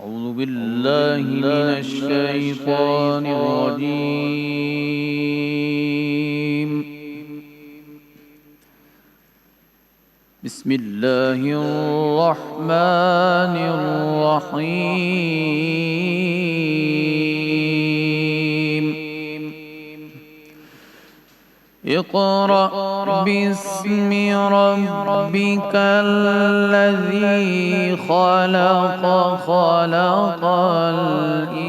أعوذ بالله من الشيطان الرجيم. بسم الله الرحمن الرحيم. اقرأ باسم ربك الذي خلق خلق الإنسان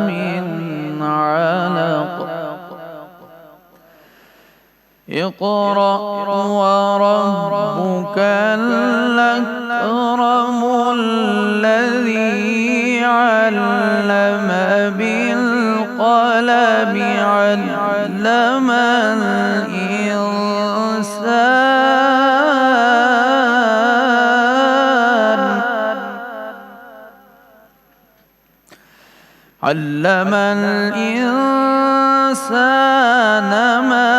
من علق اقرأ وربك الأكرم الذي علم بالقلم علم الإنسان ما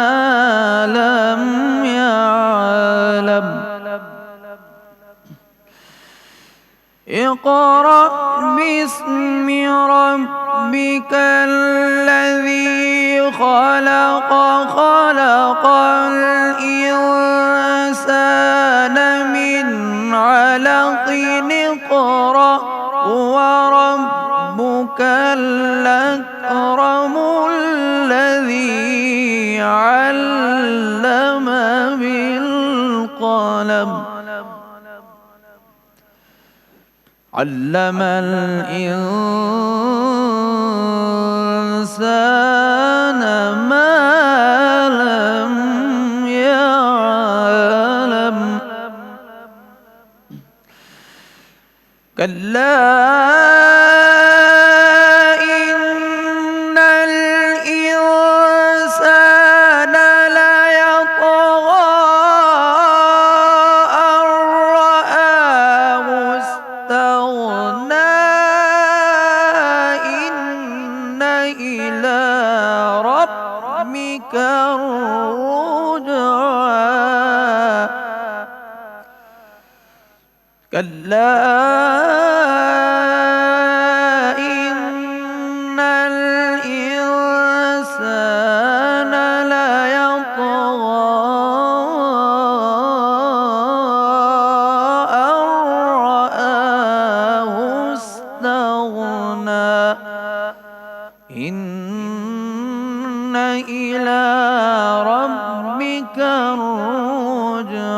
لم يعلم اقرأ باسم ربك الذي خلق خلق الإنسان من علق اقرأ وربك الأكرم الذي علم بالقلم علم الإنسان ما لم يعلم كلا إن الإنسان ليطغى أن رآه استغنى إن إلى ربك الرجعى كلا إن الإنسان ليطغى أن رآه استغنى إن إلى ربك الرجعى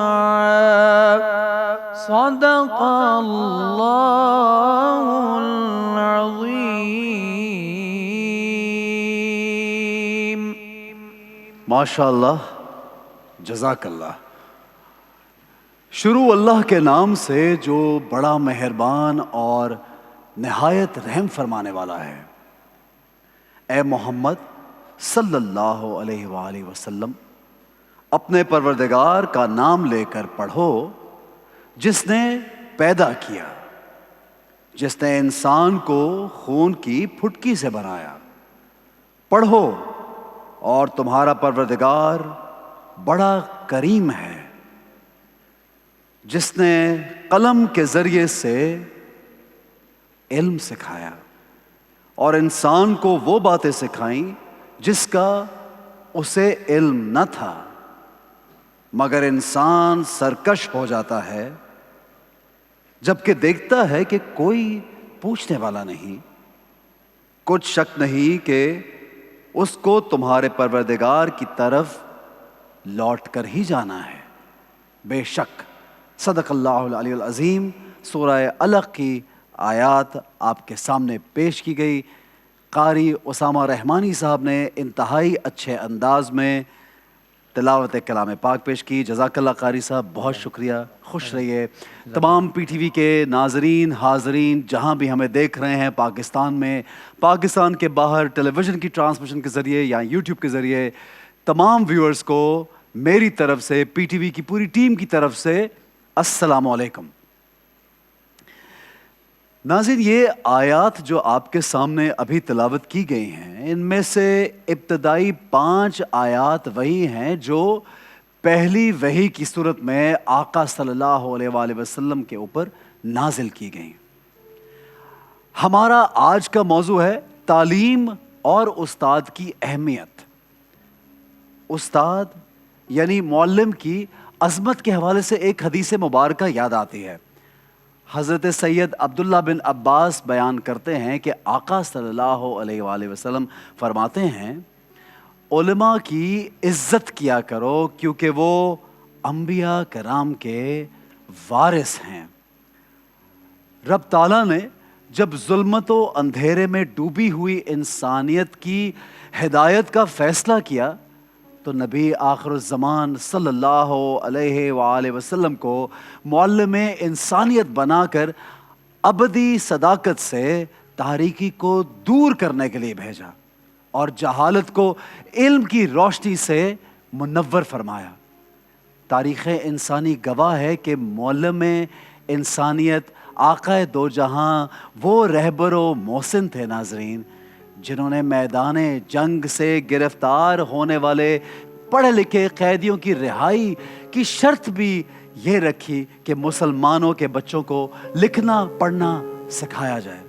صدق الله العظيم. ماشاء اللہ، جزاک اللہ۔ شروع اللہ کے نام سے جو بڑا مہربان اور نہایت رحم فرمانے والا ہے۔ اے محمد صلی اللہ علیہ وآلہ وسلم، اپنے پروردگار کا نام لے کر پڑھو جس نے پیدا کیا، جس نے انسان کو خون کی پھٹکی سے بنایا۔ پڑھو اور تمہارا پروردگار بڑا کریم ہے، جس نے قلم کے ذریعے سے علم سکھایا اور انسان کو وہ باتیں سکھائیں جس کا اسے علم نہ تھا، مگر انسان سرکش ہو جاتا ہے جبکہ دیکھتا ہے کہ کوئی پوچھنے والا نہیں۔ کچھ شک نہیں کہ اس کو تمہارے پروردگار کی طرف لوٹ کر ہی جانا ہے۔ بے شک صدق اللہ العلی العظیم۔ سورہ علق کی آیات آپ کے سامنے پیش کی گئی۔ قاری اسامہ رحمانی صاحب نے انتہائی اچھے انداز میں تلاوت کلام پاک پیش کی۔ جزاک اللہ قاری صاحب، بہت شکریہ، خوش رہیے۔ تمام پی ٹی وی کے ناظرین، حاضرین، جہاں بھی ہمیں دیکھ رہے ہیں، پاکستان میں، پاکستان کے باہر ٹیلی ویژن کی ٹرانسمیشن کے ذریعے یا یوٹیوب کے ذریعے، تمام ویورز کو میری طرف سے، پی ٹی وی کی پوری ٹیم کی طرف سے السلام علیکم۔ ناظرین، یہ آیات جو آپ کے سامنے ابھی تلاوت کی گئی ہیں، ان میں سے ابتدائی 5 آیات وہی ہیں جو پہلی وحی کی صورت میں آقا صلی اللہ علیہ وآلہ وسلم کے اوپر نازل کی گئیں۔ ہمارا آج کا موضوع ہے تعلیم اور استاد کی اہمیت۔ استاد یعنی معلم کی عظمت کے حوالے سے ایک حدیث مبارکہ یاد آتی ہے۔ حضرت سید عبداللہ بن عباس بیان کرتے ہیں کہ آقا صلی اللہ علیہ وآلہ وسلم فرماتے ہیں، علماء کی عزت کیا کرو کیونکہ وہ انبیاء کرام کے وارث ہیں۔ رب تعالیٰ نے جب ظلمت و اندھیرے میں ڈوبی ہوئی انسانیت کی ہدایت کا فیصلہ کیا تو نبی آخر الزمان صلی اللہ علیہ وآلہ وسلم کو معلم انسانیت بنا کر ابدی صداقت سے تاریکی کو دور کرنے کے لیے بھیجا اور جہالت کو علم کی روشنی سے منور فرمایا۔ تاریخ انسانی گواہ ہے کہ معلم انسانیت آقا دو جہاں وہ رہبر و محسن تھے ناظرین، جنہوں نے میدان جنگ سے گرفتار ہونے والے پڑھے لکھے قیدیوں کی رہائی کی شرط بھی یہ رکھی کہ مسلمانوں کے بچوں کو لکھنا پڑھنا سکھایا جائے۔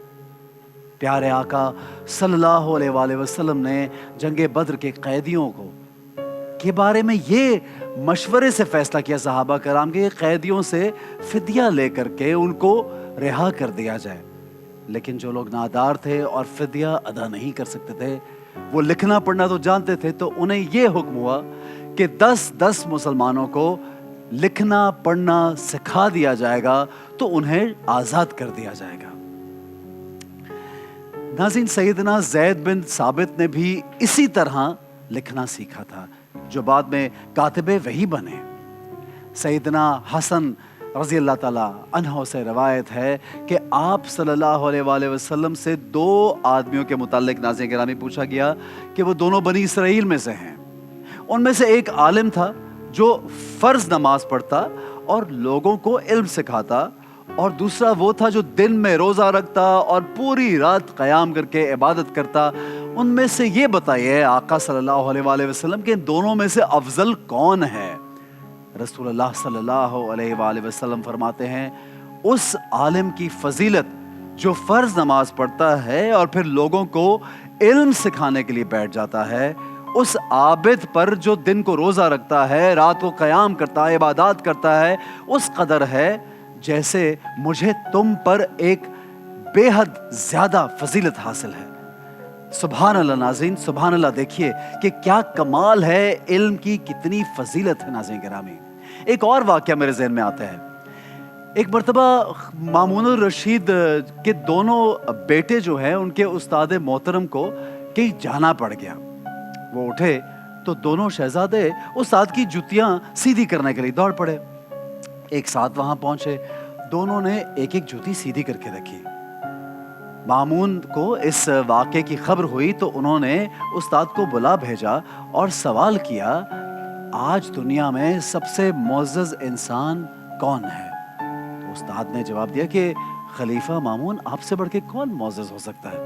پیارے آقا صلی اللہ علیہ وآلہ وسلم نے جنگ بدر کے قیدیوں کے بارے میں یہ مشورے سے فیصلہ کیا صحابہ کرام کے قیدیوں سے فدیہ لے کر کے ان کو رہا کر دیا جائے، لیکن جو لوگ نادار تھے اور فدیہ ادا نہیں کر سکتے تھے، وہ لکھنا پڑھنا تو جانتے تھے، تو انہیں یہ حکم ہوا کہ 10 مسلمانوں کو لکھنا پڑھنا سکھا دیا جائے گا تو انہیں آزاد کر دیا جائے گا۔ ناظرین، سیدنا زید بن ثابت نے بھی اسی طرح لکھنا سیکھا تھا، جو بعد میں کاتب وحی بنے۔ سیدنا حسن رضی اللہ تعالیٰ عنہ سے روایت ہے کہ آپ صلی اللہ علیہ وآلہ وسلم سے 2 آدمیوں کے متعلق ناظرین گرامی پوچھا گیا کہ وہ دونوں بنی اسرائیل میں سے ہیں۔ ان میں سے ایک عالم تھا جو فرض نماز پڑھتا اور لوگوں کو علم سکھاتا، اور دوسرا وہ تھا جو دن میں روزہ رکھتا اور پوری رات قیام کر کے عبادت کرتا۔ ان میں سے یہ بتائیے آقا صلی اللہ علیہ وآلہ وسلم کہ ان دونوں میں سے افضل کون ہے؟ رسول اللہ صلی اللہ علیہ وآلہ وسلم فرماتے ہیں، اس عالم کی فضیلت جو فرض نماز پڑھتا ہے اور پھر لوگوں کو علم سکھانے کے لیے بیٹھ جاتا ہے، اس عابد پر جو دن کو روزہ رکھتا ہے، رات کو قیام کرتا ہے، عبادات کرتا ہے، اس قدر ہے جیسے مجھے تم پر ایک بے حد زیادہ فضیلت حاصل ہے۔ سبحان اللہ ناظرین، سبحان اللہ، دیکھیے کہ کیا کمال ہے، علم کی کتنی فضیلت ہے ناظرین گرامی۔ ایک اور واقعہ میرے ذہن میں آتا ہے۔ ایک مرتبہ مامون الرشید کے دونوں بیٹے جو ہیں، ان کے استاد محترم کو کہیں جانا پڑ گیا۔ وہ اٹھے تو دونوں شہزادے استاد کی جوتیاں سیدھی کرنے کے لیے دوڑ پڑے۔ ایک ساتھ وہاں پہنچے، دونوں نے ایک ایک جوتی سیدھی کر کے رکھی۔ مامون کو اس واقعے کی خبر ہوئی تو انہوں نے استاد کو بلا بھیجا اور سوال کیا، آج دنیا میں سب سے معزز انسان کون ہے؟ تو استاد نے جواب دیا کہ خلیفہ مامون، آپ سے بڑھ کے کون معزز ہو سکتا ہے؟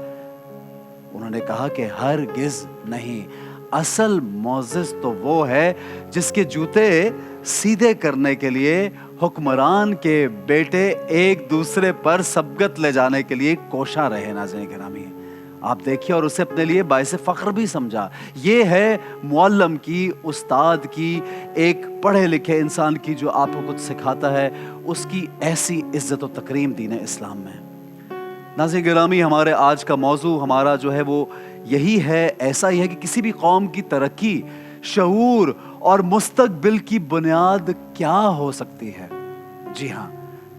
انہوں نے کہا کہ ہرگز نہیں، اصل معزز تو وہ ہے جس کے جوتے سیدھے کرنے کے لیے حکمران کے بیٹے ایک دوسرے پر سبقت لے جانے کے لیے کوشاں رہے۔ ناظرین گرامی، آپ دیکھیے، اور اسے اپنے لیے باعث فخر بھی سمجھا۔ یہ ہے معلم کی، استاد کی، ایک پڑھے لکھے انسان کی جو آپ کو کچھ سکھاتا ہے، اس کی ایسی عزت و تکریم دین اسلام میں۔ ناظرین گرامی، ہمارے آج کا موضوع ہمارا جو ہے وہ یہی ہے، ایسا ہی ہے کہ کسی بھی قوم کی ترقی، شعور اور مستقبل کی بنیاد کیا ہو سکتی ہے؟ جی ہاں،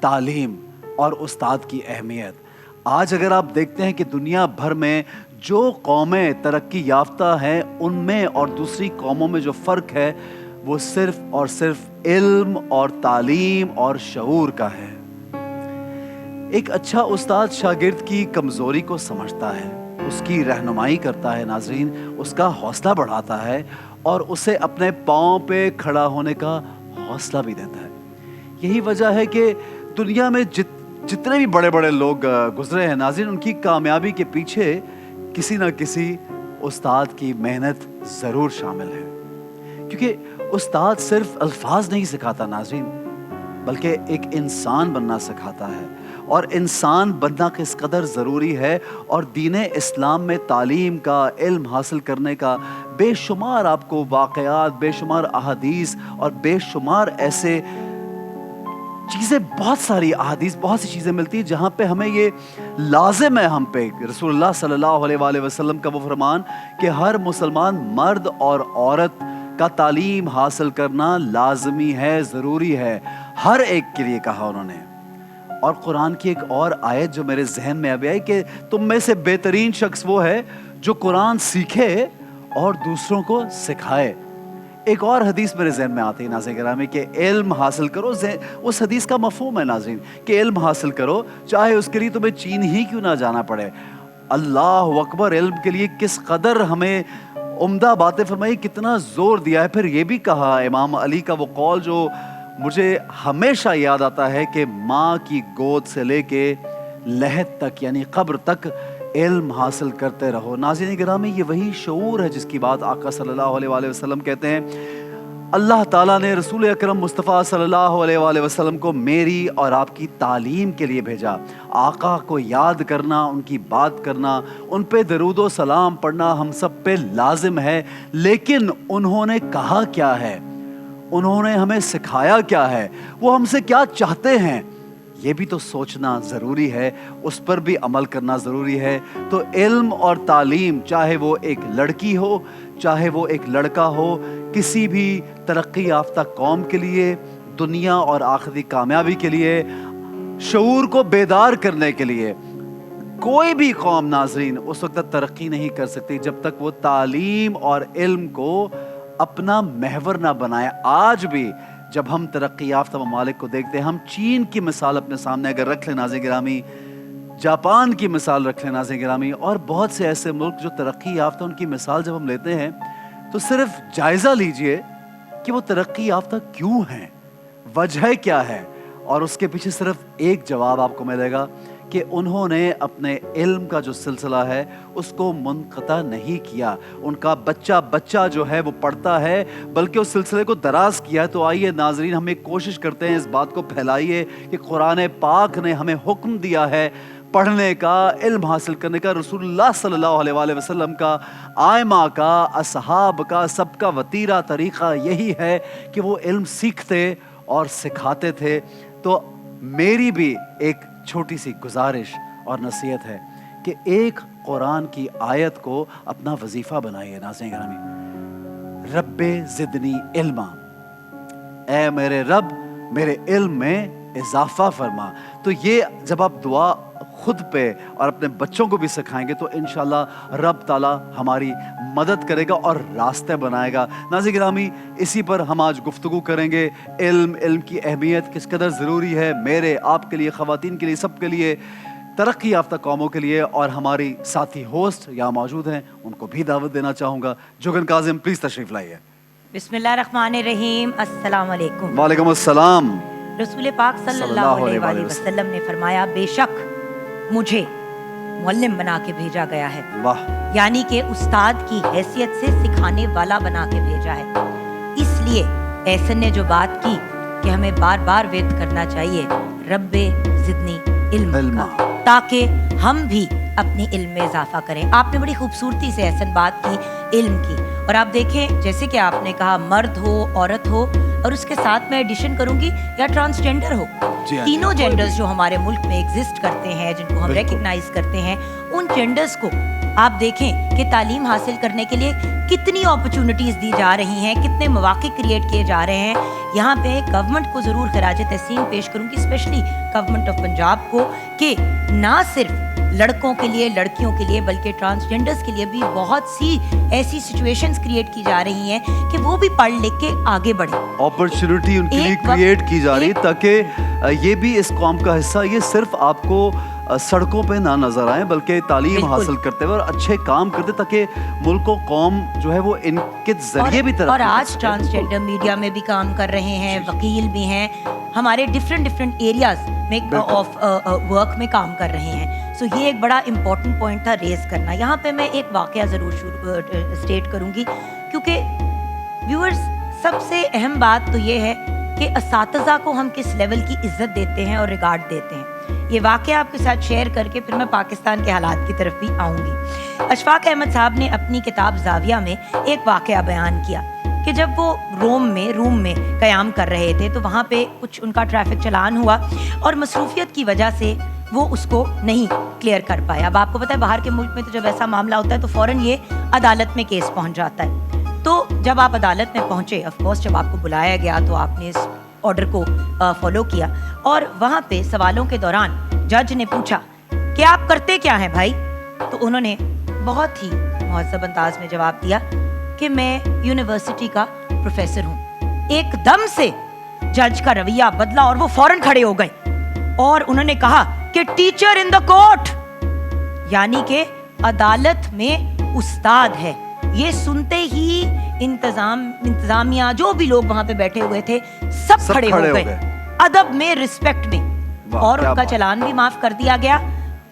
تعلیم اور استاد کی اہمیت۔ آج اگر آپ دیکھتے ہیں کہ دنیا بھر میں جو قومیں ترقی یافتہ ہیں، ان میں اور دوسری قوموں میں جو فرق ہے وہ صرف اور صرف علم اور تعلیم اور شعور کا ہے۔ ایک اچھا استاد شاگرد کی کمزوری کو سمجھتا ہے، اس کی رہنمائی کرتا ہے ناظرین، اس کا حوصلہ بڑھاتا ہے اور اسے اپنے پاؤں پہ کھڑا ہونے کا حوصلہ بھی دیتا ہے۔ یہی وجہ ہے کہ دنیا میں جتنے بھی بڑے بڑے لوگ گزرے ہیں ناظرین، ان کی کامیابی کے پیچھے کسی نہ کسی استاد کی محنت ضرور شامل ہے، کیونکہ استاد صرف الفاظ نہیں سکھاتا ناظرین، بلکہ ایک انسان بننا سکھاتا ہے، اور انسان بننا کس قدر ضروری ہے، اور دین اسلام میں تعلیم کا، علم حاصل کرنے کا بے شمار آپ کو واقعات، بے شمار احادیث اور بے شمار ایسے چیزیں، بہت ساری احادیث، بہت سی چیزیں ملتی ہیں جہاں پہ ہمیں یہ لازم ہے، ہم پہ رسول اللہ صلی اللہ علیہ وآلہ وسلم کا وہ فرمان کہ ہر مسلمان مرد اور عورت کا تعلیم حاصل کرنا لازمی ہے، ضروری ہے، ہر ایک کے لیے کہا انہوں نے۔ اور قرآن کی ایک اور آیت جو میرے ذہن میں ابھی آئی کہ تم میں سے بہترین شخص وہ ہے جو قرآن سیکھے اور دوسروں کو سکھائے۔ ایک اور حدیث میرے ذہن میں آتی ہے ناظرین گرامی کہ علم حاصل کرو، اس حدیث کا مفہوم ہے ناظرین کہ علم حاصل کرو چاہے اس کے لیے تمہیں چین ہی کیوں نہ جانا پڑے۔ اللہ اکبر، علم کے لیے کس قدر ہمیں عمدہ باتیں فرمائی، کتنا زور دیا ہے۔ پھر یہ بھی کہا امام علی کا وہ قول جو مجھے ہمیشہ یاد آتا ہے کہ ماں کی گود سے لے کے لحد تک یعنی قبر تک علم حاصل کرتے رہو۔ ناظرین گرامی، یہ وہی شعور ہے جس کی بات آقا صلی اللہ علیہ وآلہ وسلم کہتے ہیں اللہ تعالیٰ نے رسول اکرم مصطفیٰ صلی اللہ علیہ وآلہ وسلم کو میری اور آپ کی تعلیم کے لیے بھیجا۔ آقا کو یاد کرنا، ان کی بات کرنا، ان پہ درود و سلام پڑھنا ہم سب پہ لازم ہے، لیکن انہوں نے کہا کیا ہے، انہوں نے ہمیں سکھایا کیا ہے، وہ ہم سے کیا چاہتے ہیں، یہ بھی تو سوچنا ضروری ہے، اس پر بھی عمل کرنا ضروری ہے۔ تو علم اور تعلیم، چاہے وہ ایک لڑکی ہو چاہے وہ ایک لڑکا ہو، کسی بھی ترقی یافتہ قوم کے لیے، دنیا اور آخرتی کامیابی کے لیے، شعور کو بیدار کرنے کے لیے، کوئی بھی قوم ناظرین اس وقت تک ترقی نہیں کر سکتی جب تک وہ تعلیم اور علم کو اپنا محور نہ بنائے۔ آج بھی جب ہم ترقی یافتہ ممالک کو دیکھتے ہیں، ہم چین کی مثال اپنے سامنے اگر رکھ لیں ناظرین گرامی، جاپان کی مثال رکھ لیں ناظرین گرامی، اور بہت سے ایسے ملک جو ترقی یافتہ، ان کی مثال جب ہم لیتے ہیں تو صرف جائزہ لیجئے کہ وہ ترقی یافتہ کیوں ہیں، وجہ کیا ہے، اور اس کے پیچھے صرف ایک جواب آپ کو ملے گا کہ انہوں نے اپنے علم کا جو سلسلہ ہے اس کو منقطع نہیں کیا۔ ان کا بچہ بچہ جو ہے وہ پڑھتا ہے، بلکہ اس سلسلے کو دراز کیا ہے۔ تو آئیے ناظرین، ہم ایک کوشش کرتے ہیں، اس بات کو پھیلائیے کہ قرآن پاک نے ہمیں حکم دیا ہے پڑھنے کا، علم حاصل کرنے کا۔ رسول اللہ صلی اللہ علیہ وآلہ وسلم کا، آئمہ کا، اصحاب کا، سب کا وتیرہ طریقہ یہی ہے کہ وہ علم سیکھتے اور سکھاتے تھے۔ تو میری بھی ایک چھوٹی سی گزارش اور نصیحت ہے کہ ایک قرآن کی آیت کو اپنا وظیفہ بنائیے ناظرین گرامی، رب زدنی علما، اے میرے رب میرے علم میں اضافہ فرما۔ تو یہ جب آپ دعا خود پہ اور اپنے بچوں کو بھی سکھائیں گے تو انشاءاللہ رب تعالیٰ ہماری مدد کرے گا اور راستے بنائے گا۔ ناظرین گرامی، اسی پر ہم آج گفتگو کریں گے، علم کی اہمیت کس قدر ضروری ہے میرے، آپ کے لیے، خواتین کے لیے، سب کے لیے، ترقی یافتہ قوموں کے لیے۔ اور ہماری ساتھی ہوسٹ یہاں موجود ہیں، ان کو بھی دعوت دینا چاہوں گا۔ جوگن کاظم پلیز تشریف لائیے۔ بسم اللہ الرحمن الرحیم، السلام علیکم۔ وعلیکم السلام۔ رسول پاک صلی اللہ علیہ وآلہ وسلم نے فرمایا، بے شک مجھے معلم بنا کے بھیجا گیا ہے، واہ، یعنی کہ استاد کی حیثیت سے سکھانے والا بنا کے بھیجا ہے۔ اس لیے احسن نے جو بات کی کہ ہمیں بار بار وید کرنا چاہیے رب زدنی علما، تاکہ ہم بھی اپنی علم میں اضافہ کریں۔ آپ نے بڑی خوبصورتی سے احسن بات کی علم کی، اور آپ دیکھیں جیسے کہ آپ نے کہا مرد ہو، عورت ہو، اور اس کے ساتھ میں ایڈیشن کروں گی یا ٹرانسجینڈر ہو، تینوں جینڈرز جو ہمارے ملک میں ایگزسٹ کرتے ہیں، جن کو ہم ریکگنائز کرتے ہیں، ان جینڈرز کو آپ دیکھیں کہ تعلیم حاصل کرنے کے لیے کتنی اپرچونٹیز دی جا رہی ہیں، کتنے مواقع کریٹ کیے جا رہے ہیں۔ یہاں پہ گورنمنٹ کو ضرور خراج تحسین پیش کروں گی، اسپیشلی گورنمنٹ آف پنجاب کو، کہ نہ صرف لڑکوں کے لیے، لڑکیوں کے لیے، بلکہ ٹرانسجینڈرز کے لیے بھی بہت سی ایسی سچویشنز کریٹ کی جا رہی ہیں کہ وہ بھی پڑھ لکھ کے آگے بڑھیں۔ اپرچونٹی ان کے لیے کریٹ کی جا رہی ہے تاکہ یہ بھی اس قوم کا حصہ، یہ صرف آپ کو سڑکوں پہ نہ نظر آئیں بلکہ تعلیم حاصل کرتے ہوئے اور اچھے کام کرتے، تاکہ ملک و قوم جو ہے وہ ان کے ذریعے بھی ترقی۔ اور آج ٹرانسجینڈر میڈیا میں بھی کام کر رہے ہیں، وکیل بھی ہیں، ہمارے ڈفرینٹ ایریاز میں آف ورک میں کام کر رہے ہیں۔ سو یہ ایک بڑا امپورٹنٹ پوائنٹ تھا ریز کرنا۔ یہاں پہ میں ایک واقعہ ضرور اسٹیٹ کروں گی، کیونکہ ویورز سب سے اہم بات تو یہ ہے کہ اساتذہ کو ہم کس لیول کی عزت دیتے ہیں اور ریگارڈ دیتے ہیں. یہ واقعہ آپ کے ساتھ شیئر کر کے پھر میں پاکستان کے حالات کی طرف بھی آؤں گی. اشفاق احمد صاحب نے اپنی کتاب زاویہ میں ایک واقعہ بیان کیا کہ جب وہ روم میں قیام کر رہے تھے تو وہاں پہ کچھ ان کا ٹریفک چلان ہوا اور مصروفیت کی وجہ سے وہ اس کو نہیں کلیئر کر پایا. اب آپ کو پتہ ہے باہر کے ملک میں تو جب ایسا معاملہ ہوتا ہے تو فوراً یہ عدالت میں کیس پہنچ جاتا ہے. تو جب آپ عدالت میں پہنچے, آف کورس جب آپ کو بلایا گیا تو آپ نے اس آرڈر کو فالو کیا, اور وہاں پہ سوالوں کے دوران جج نے پوچھا کہ آپ کرتے کیا ہیں بھائی؟ تو انہوں نے بہت ہی مہذب انداز میں جواب دیا کہ میں یونیورسٹی کا پروفیسر ہوں. ایک دم سے جج کا رویہ بدلا اور وہ فوراً کھڑے ہو گئے اور انہوں نے کہا کہ ٹیچر ان دا کورٹ, یعنی کہ عدالت میں استاد ہے. یہ سنتے ہی انتظامیہ جو بھی لوگ وہاں پہ بیٹھے ہوئے تھے سب کھڑے ہو گئے, ادب میں, رسپیکٹ میں, اور ان کا چلان بھی معاف کر دیا گیا.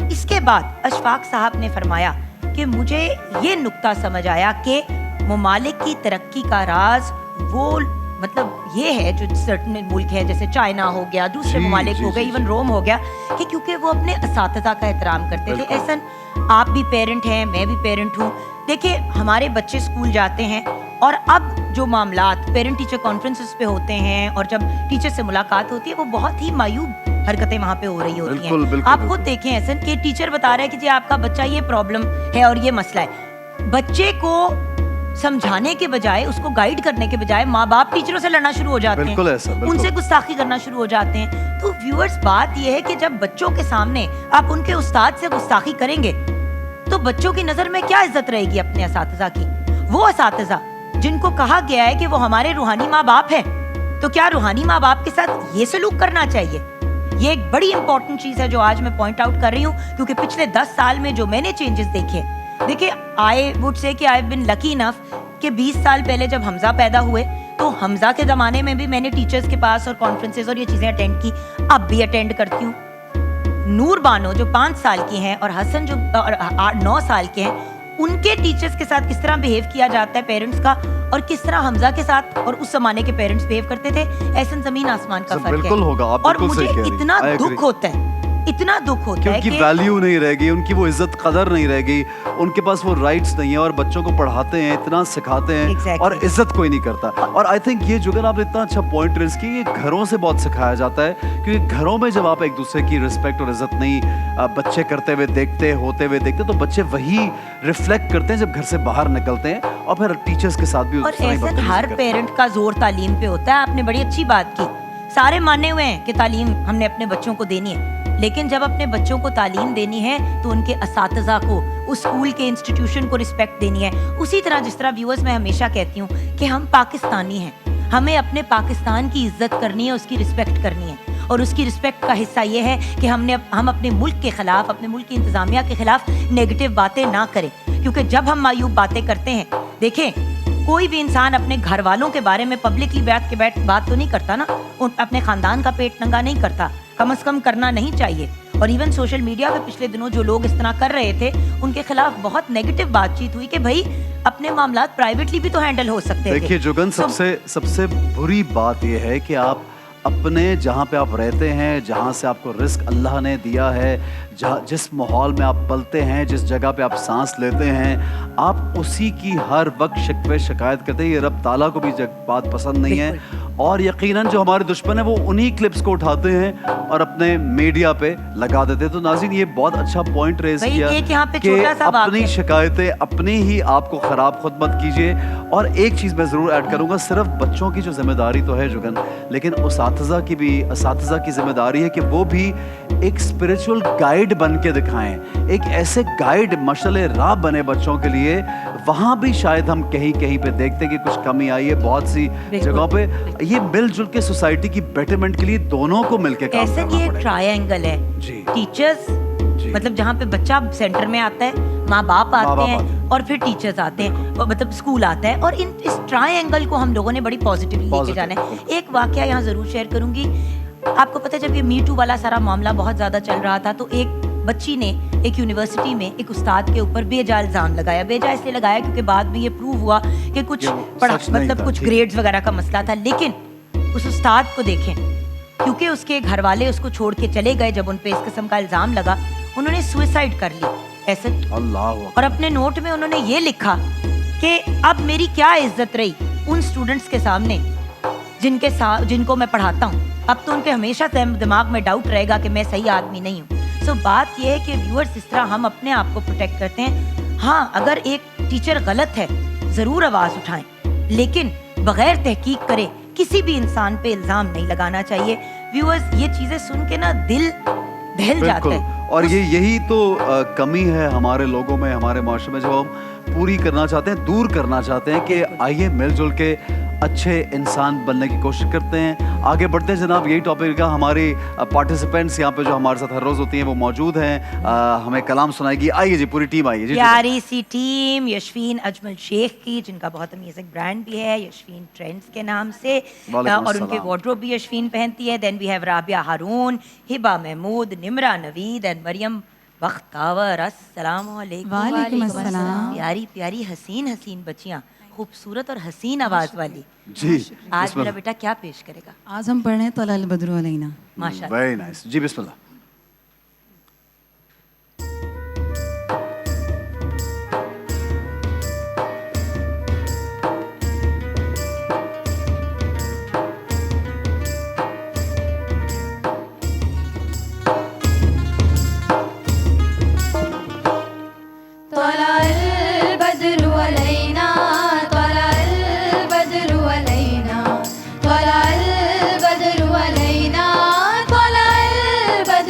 اس کے بعد اشفاق صاحب نے فرمایا کہ مجھے یہ نقطہ سمجھ آیا کہ ممالک کی ترقی کا راز وہ مطلب یہ ہے جو سرٹن ملک ہے جیسے چائنا ہو گیا, دوسرے ممالک ہو گئے, ایون روم ہو گیا, کہ کیونکہ وہ اپنے اساتذہ کا احترام کرتے تھے. احسن آپ بھی پیرنٹ ہیں, میں بھی پیرنٹ ہوں. دیکھیں ہمارے بچے اسکول جاتے ہیں اور اب جو معاملات پیرنٹ ٹیچر کانفرنسز پہ ہوتے ہیں اور جب ٹیچر سے ملاقات ہوتی ہے وہ بہت ہی معیوب حرکتیں وہاں پہ ہو رہی ہوتی ہیں. آپ خود دیکھیں احسن کہ ٹیچر بتا رہا ہے کہ جی آپ کا بچہ یہ پرابلم ہے اور یہ مسئلہ ہے. بچے کو سمجھانے کے بجائے, اس کو گائیڈ کرنے کے بجائے ماں باپ ٹیچروں سے لڑنا شروع ہو جاتے ہیں, ان سے گستاخی کرنا شروع ہو جاتے ہیں. تو ویورز بات یہ ہے کہ جب بچوں کے سامنے آپ ان کے استاد سے گستاخی کریں گے تو بچوں کی نظر میں کیا عزت رہے گی اپنے اساتذہ کی؟ وہ اساتذہ جن کو کہا گیا ہے کہ وہ ہمارے روحانی ماں باپ ہیں, تو کیا روحانی ماں باپ کے ساتھ یہ سلوک کرنا چاہیے؟ یہ ایک بڑی امپورٹنٹ چیز ہے جو آج میں پوائنٹ آؤٹ کر رہی ہوں, کیونکہ پچھلے 10 سال میں جو میں نے چینجز دیکھے, دیکھیں آئی وڈ سے کہ آئی ہیو بین لکی انف کہ 20 سال پہلے جب حمزہ پیدا ہوئے تو حمزہ کے زمانے میں بھی میں نے ٹیچرز کے پاس اور کانفرنسز اور یہ چیزیں اٹینڈ کی, اب بھی اٹینڈ کرتی ہوں. نور بانو جو 5 سال کی ہیں اور حسن جو 9 سال کے ہیں, ان کے ٹیچرز کے ساتھ کس طرح بیہیو کیا جاتا ہے پیرنٹس کا, اور کس طرح حمزہ کے ساتھ اور اس زمانے کے پیرنٹس بیہیو کرتے تھے, ایسا زمین آسمان کا فرق ہے. اور مجھے اتنا دکھ ہوتا ہے کہ ان کی ویلیو نہیں رہ گئی, ان کی وہ عزت قدر نہیں رہ گئی, ان کے پاس وہ رائٹس نہیں ہیں, اور بچوں کو پڑھاتے ہیں, اتنا سکھاتے ہیں اور عزت کوئی نہیں کرتا. اور آئی تھنک یہ جو آپ نے اتنا اچھا پوائنٹ ریز کی, یہ گھروں سے بہت سکھایا جاتا ہے, کیونکہ گھروں میں جب آپ ایک دوسرے کی رسپیکٹ اور عزت نہیں بچے کرتے ہوئے دیکھتے تو بچے وہی ریفلیکٹ کرتے ہیں جب گھر سے باہر نکلتے ہیں, اور پھر ٹیچرز کے ساتھ بھی. اور ایسے ہر پیرنٹ کا زور تعلیم پہ ہوتا ہے. آپ نے بڑی اچھی بات کی, سارے مانے ہوئے ہیں کہ تعلیم ہم نے اپنے بچوں کو دینی ہے, لیکن جب اپنے بچوں کو تعلیم دینی ہے تو ان کے اساتذہ کو, اس اسکول کے انسٹیٹیوشن کو رسپیکٹ دینی ہے. اسی طرح جس طرح ویورز میں ہمیشہ کہتی ہوں کہ ہم پاکستانی ہیں, ہمیں اپنے پاکستان کی عزت کرنی ہے, اس کی رسپیکٹ کرنی ہے, اور اس کی رسپیکٹ کا حصہ یہ ہے کہ ہم اپنے ملک کے خلاف, اپنے ملک کی انتظامیہ کے خلاف نیگیٹو باتیں نہ کریں, کیونکہ جب ہم معیوب باتیں کرتے ہیں, دیکھیں کوئی بھی انسان اپنے گھر والوں کے بارے میں پبلکلی بات تو نہیں کرتا نا, اپنے خاندان کا پیٹ ننگا نہیں کرتا, کم از کم کرنا نہیں چاہیے. اور ایون سوشل میڈیا پہ پچھلے دنوں جو لوگ اس طرح کر رہے تھے ان کے خلاف بہت نیگیٹو بات چیت ہوئی کہ بھائی اپنے معاملات پرائیویٹلی بھی تو ہینڈل ہو سکتے ہیں. دیکھیے جوگن, سب سے بری بات یہ ہے کہ آپ اپنے جہاں پہ آپ رہتے ہیں, جہاں سے آپ کو رزق اللہ نے دیا ہے, جس ماحول میں آپ پلتے ہیں, جس جگہ پہ آپ سانس لیتے ہیں, آپ اسی کی ہر وقت شکوے شکایت کرتے ہیں. یہ رب تعالیٰ کو بھی بات پسند نہیں ہے, اور یقیناً جو ہمارے دشمن ہیں وہ انہی کلپس کو اٹھاتے ہیں اور اپنے میڈیا پہ لگا دیتے ہیں. تو ناظرین یہ بہت اچھا پوائنٹ ریز کیا کہ اپنی شکایتیں اپنی ہی آپ کو خراب خود مت کیجیے. اور ایک چیز میں ضرور ایڈ کروں گا, صرف بچوں کی جو ذمہ داری تو ہے جوگن, لیکن اساتذہ کی ذمہ داری ہے کہ وہ بھی ایک اسپرچول گائیڈ بن کے دکھائیں, ایک ایسے گائیڈ مشعل راہ بنے بچوں کے لیے. وہاں بھی شاید ہم کہیں پہ دیکھتے ہیں کہ کچھ کمی آئی ہے, بہت سی جگہوں پہ یہ مل جل کے سوسائٹی کی بیٹرمنٹ کے لیے دونوں کو مل کے کام کرنا پڑے. ایسا یہ ٹرائی اینگل ہے, ٹیچرز مطلب جہاں پہ بچہ سینٹر میں آتا ہے, ماں باپ آتے ہیں اور پھر ٹیچرز آتے ہیں, مطلب اسکول آتا ہے, اور اس ٹرائی اینگل کو ہم لوگوں نے بڑی پازیٹیولی لے کے جانا ہے. ایک واقعہ یہاں ضرور شیئر کروں گی. آپ کو پتہ ہے جب یہ می ٹو والا سارا معاملہ بہت زیادہ چل رہا تھا تو ایک بچی نے ایک یونیورسٹی میں ایک استاد کے اوپر بےجا الزام لگایا. بےجا اس لیے لگایا کیونکہ بعد میں یہ پروو ہوا کہ کچھ مطلب کچھ گریڈز وغیرہ کا مسئلہ تھا. لیکن اس استاد کو دیکھیں, کیونکہ اس کے گھر والے اس کو چھوڑ کے چلے گئے جب ان پہ اس قسم کا الزام لگا, انہوں نے سوئسائڈ کر لی ایسے. اور اپنے نوٹ میں انہوں نے یہ لکھا کہ اب میری کیا عزت رہی ان اسٹوڈنٹس کے سامنے جن کو میں پڑھاتا ہوں. اب تو ان کے ہمیشہ دماغ میں ڈاؤٹ رہے گا کہ میں صحیح آدمی نہیں ہوں. سو بات یہ ہے کہ ویورز اس طرح ہم اپنے آپ کو پروٹیکٹ کرتے ہیں. ہاں اگر ایک ٹیچر غلط ہے ضرور آواز اٹھائیں, لیکن بغیر تحقیق کرے کسی بھی انسان پہ الزام نہیں لگانا چاہیے. ویورز یہ چیزیں سن کے نا دل دہل جاتا ہے. اور یہی تو کمی ہے ہمارے لوگوں میں, ہمارے معاشرے میں, جو ہم پوری کرنا چاہتے ہیں, دور کرنا چاہتے ہیں کہ آئیے مل جل کے اچھے انسان بننے کی کوشش کرتے ہیں, آگے بڑھتے ہیں. جناب یہی ٹاپک کا ہماری پارٹیسپینٹس یہاں پہ جو ہمارے ساتھ ہر روز ہوتی ہیں وہ موجود ہیں, ہمیں کلام سنائے گی. آئیے جی, پوری ٹیم آئیے جی. پیاری سی ٹیم یشفین اجمل شیخ کی, جن کا بہت امیزنگ برانڈ بھی ہے یشفین ٹرینڈز کے نام سے, اور ان کے وارڈروب بھی یشفین پہنتی ہے. Then we have Rabia Haroon, Hiba Mahmood, Nimra Naveed and Maryam Bakhtawar. السلام علیکم. وعلیکم السلام. پیاری پیاری حسین حسین بچیاں, خوبصورت اور حسین آواز والی. جی آج میرا بیٹا کیا پیش کرے گا؟ آج ہم پڑھ رہے ہیں طلع البدر علینا. ماشاء اللہ. ویری نائس جی, بسم اللہ. طلع البدر علينا طلع البدر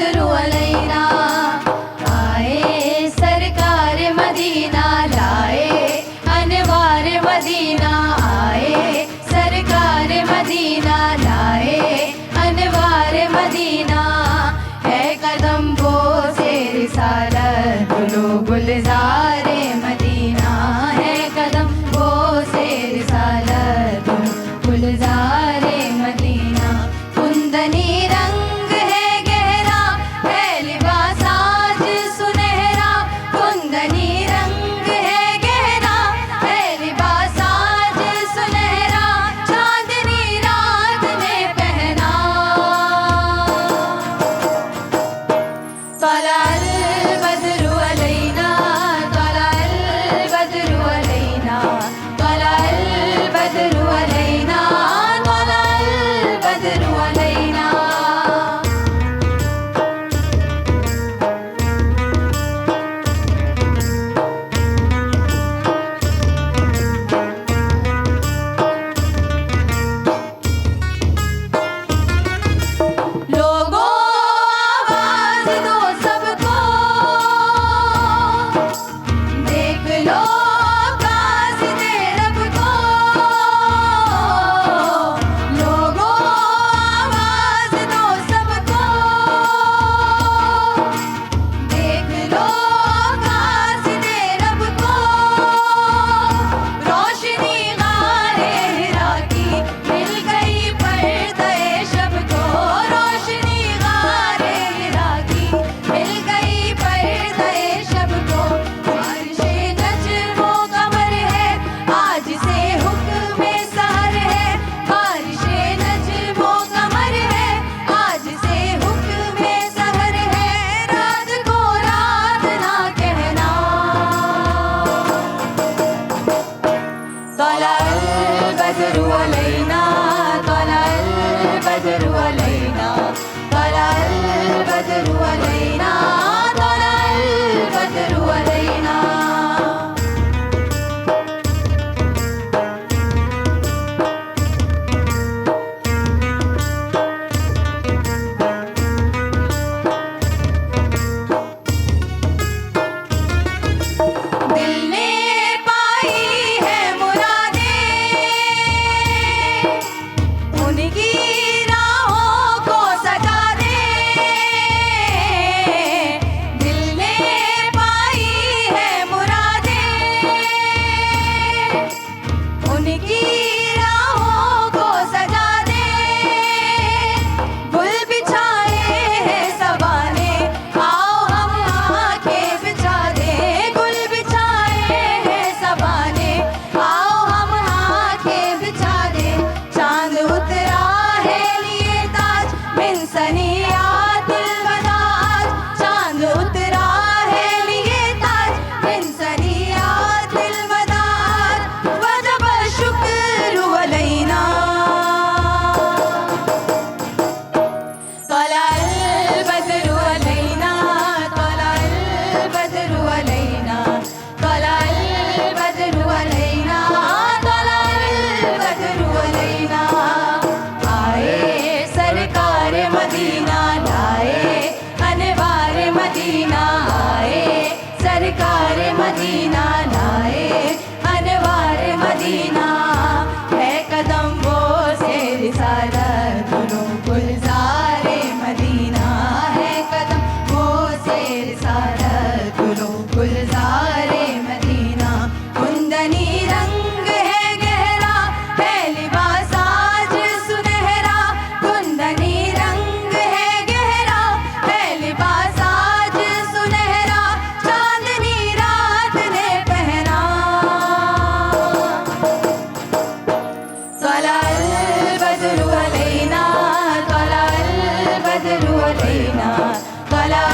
علينا طلع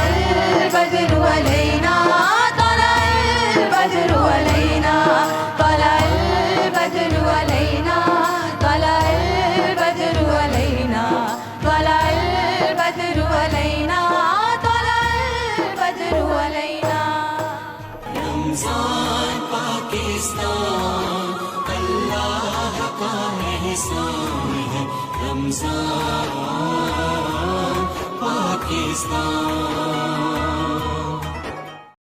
البدر علينا طلع البدر علينا طلع البدر علينا طلع البدر علينا طلع البدر علينا طلع البدر علينا رمضان پاکستان اللہ کا احسان ہے رمضان پاکستان